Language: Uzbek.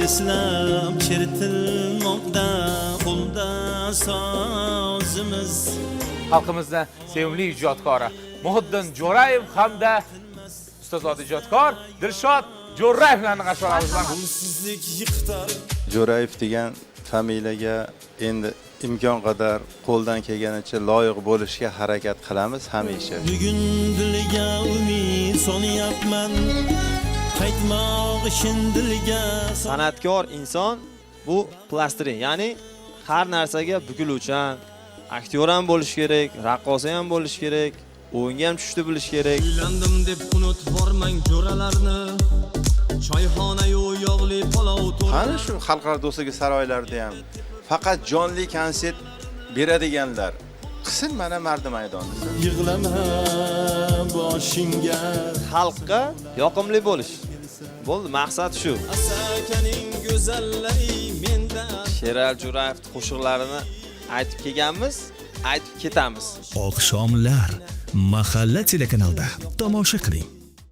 islab chiritilmoqda qo'lda sozimiz. Xalqimizning sevimli ijodkori Muhiddin Jo'rayev hamda ustozot ijodkor Dilshod Jo'rayev bilan qashqaramiz. Xavfsizlik yiqitar. Jo'rayev degan familiyaga endi imkon qadar qo'ldan kelganicha loyiq bo'lishga harakat qilamiz hamisha. Bugun dilga umid so'nyapman. Qaytmoq shin dilga. San'atkor inson bu plastrin, ya'ni har narsaga bukiluvchan, aktyor ham bo'lish kerak, raqqosa ham bo'lish kerak, o'yinga ham tushishni bilish kerak. Uylandim deb unutvormang jo'ralarni. Choyxona-yu yog'li palov to'ra. Qani shu xalqaro do'stligi saroylarida ham faqat jonli konsert beradiganlar qilsin mana mardi maydonda. Yig'lama boshingga. Xalqqa yoqimli bo'lish. Bo'ldi, maqsad shu. Asakaning go'zallari menda. Sherali Jo'rayev qo'shiqlarini aytib kelganmiz, aytib ketamiz. Oqshomlar mahalla telekanalida tomosha qiling.